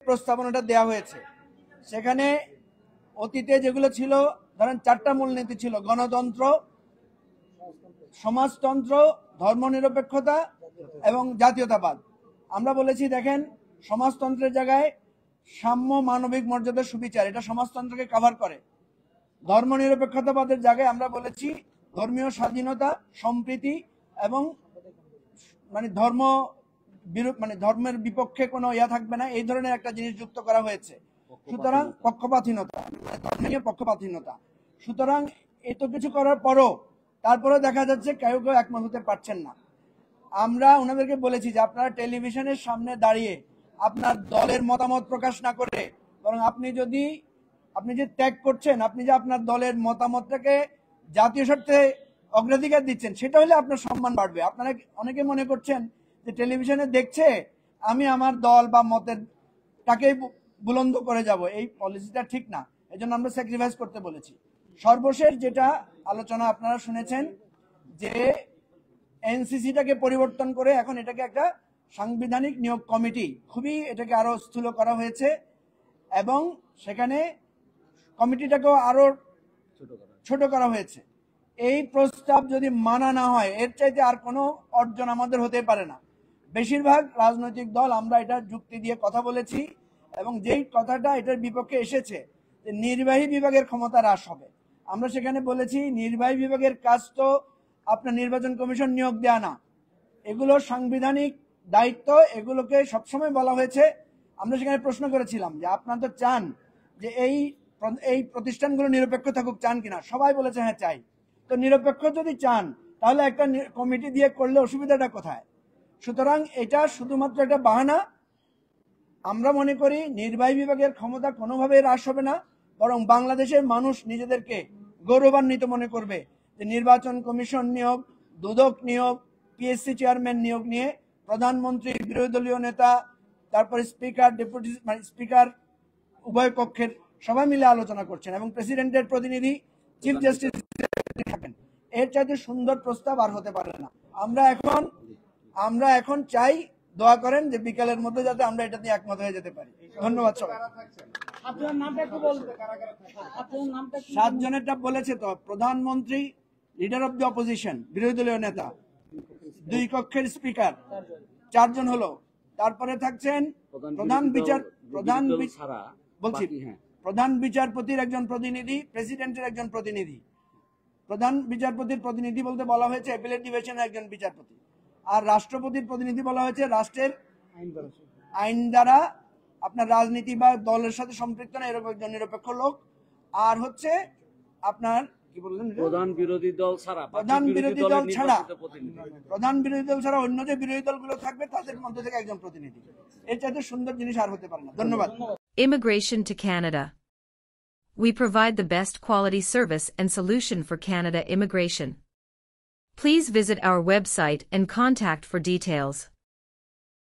প্রস্তাবনাটা দেয়া হয়েছে সেখানে অতীতে যেগুলো ছিল, ধরেন 4টা মূলনীতি ছিল: গণতন্ত্র, সমাজতন্ত্র, ধর্মনিরপেক্ষতা এবং জাতীয়তাবাদ। আমরা বলেছি দেখেন, সমাজতন্ত্রের জায়গায় সাম্য, মানবিক মর্যাদা, সুবিচার, এটা সমাজতন্ত্রকে কভার করে। ধর্মনিরপেক্ষতাবাদের জায়গায় আমরা বলেছি ধর্মীয় স্বাধীনতা, সম্প্রীতি এবং ধর্মের বিপক্ষে কোনো থাকবে না, এই ধরনের একটা জিনিস যুক্ত করা হয়েছে। সুতরাং পক্ষপাতহীনতা, ধর্মীয় পক্ষপাতহীনতা। সুতরাং এত কিছু করার পরও তারপরে দেখা যাচ্ছে কেউ একমত হতে পারছেন না। আমরা ওনাদেরকে বলেছি যে আপনারা টেলিভিশনের সামনে দাঁড়িয়ে আপনার দলের মতামত প্রকাশ না করে বরং আপনি যে ত্যাগ করছেন, আপনি যে আপনার দলের মতামতটাকে জাতীয় স্বার্থে অগ্রাধিকার দিচ্ছেন, সেটা হলে আপনার সম্মান বাড়বে। আপনারা অনেকে মনে করছেন যে টেলিভিশনে দেখছে আমি আমার দল বা মতের তাকেই বুলন্দ করে যাব, এই পলিসিটা ঠিক না। এজন্য আমরা স্যাক্রিফাইস করতে বলেছি। সর্বশেষ যেটা আলোচনা আপনারা শুনেছেন যে এনসিসিটাকে পরিবর্তন করে এখন এটাকে একটা সাংবিধানিক নিয়োগ কমিটি, খুবই এটাকে আরো স্থূল করা হয়েছে এবং সেখানে কমিটিটাকেও আরো ছোট করা হয়েছে। এই প্রস্তাব যদি মানা না হয় এর চাইতে আর কোনো অর্জন আমাদের হতে পারে না। বেশিরভাগ রাজনৈতিক দল আমরা এটা যুক্তি দিয়ে কথা বলেছি এবং যেই কথাটা এটার বিপক্ষে এসেছে যে নির্বাহী বিভাগের ক্ষমতা হ্রাস হবে। আমরা সেখানে বলেছি নির্বাহী বিভাগের কাজ তো আপনার নির্বাচন কমিশন নিয়োগ দেয়া না, এগুলো সাংবিধানিক দায়িত্ব, এগুলোকে সবসময় বলা হয়েছে। আমরা সেখানে প্রশ্ন করেছিলাম যে আপনারা তো চান যে এই প্রতিষ্ঠানগুলো নিরপেক্ষ থাকুক, চান কিনা? সবাই বলেছে হ্যাঁ চাই। তো নিরপেক্ষ যদি চান তাহলে একটা কমিটি দিয়ে করলে অসুবিধাটা কোথায়? সুতরাং এটা শুধুমাত্র একটা বাহানা। আমরা মনে করি নির্বাহী বিভাগের ক্ষমতা কোনোভাবেই হ্রাস হবে না, বরং বাংলাদেশের মানুষ নিজেদেরকে গৌরবান্বিত মনে করবে যে নির্বাচন কমিশন নিয়োগ, দুদক নিয়োগ, পিএসসি চেয়ারম্যান নিয়োগ নিয়ে প্রধানমন্ত্রী, বিরোধী দলীয় নেতা, তারপরে স্পিকার, ডেপুটি স্পিকার উভয় পক্ষের সবাই মিলে আলোচনা করছেন এবং প্রেসিডেন্টের প্রতিনিধি চিফ জাস্টিস থাকেন। এর চাইতে সুন্দর প্রস্তাব আর হতে পারে না। আমরা এখন চাই, দোয়া করেন যে বিকালের মধ্যে যাতে আমরা এটা নিয়ে একমত হয়ে যেতে পারি। ধন্যবাদ সবাই। 7 জনেরটা বলেছে তো, প্রধানমন্ত্রী, লিডার অব দি অপোজিশন, বিরোধী দলীয় নেতা, 2 কক্ষের স্পিকার, 4 জন হলো। তারপরে থাকছেন প্রধান বিচারপতির একজন প্রতিনিধি, প্রেসিডেন্টের একজন প্রতিনিধি। প্রধান বিচারপতির প্রতিনিধি বলতে বলা হয়েছে অ্যাপিলেট ডিভিশনের একজন বিচারপতি, আর রাষ্ট্রপতির প্রতিনিধি বলা হয়েছে রাষ্ট্রের আইন দ্বারা আপনার রাজনীতি বা দলের সাথে সম্পৃক্ত না এরকম একজন নিরপেক্ষ লোক। আর হচ্ছে আপনার কি বললেন, প্রধান বিরোধী দল ছাড়া অন্য যে বিরোধী দলগুলো থাকবে তাদের মধ্যে থেকে একজন প্রতিনিধি। এর চাইতে সুন্দর জিনিস আর হতে পারে না। ধন্যবাদ। Immigration to Canada. We provide the best quality service and solution for Canada immigration. Please visit our website and contact for details.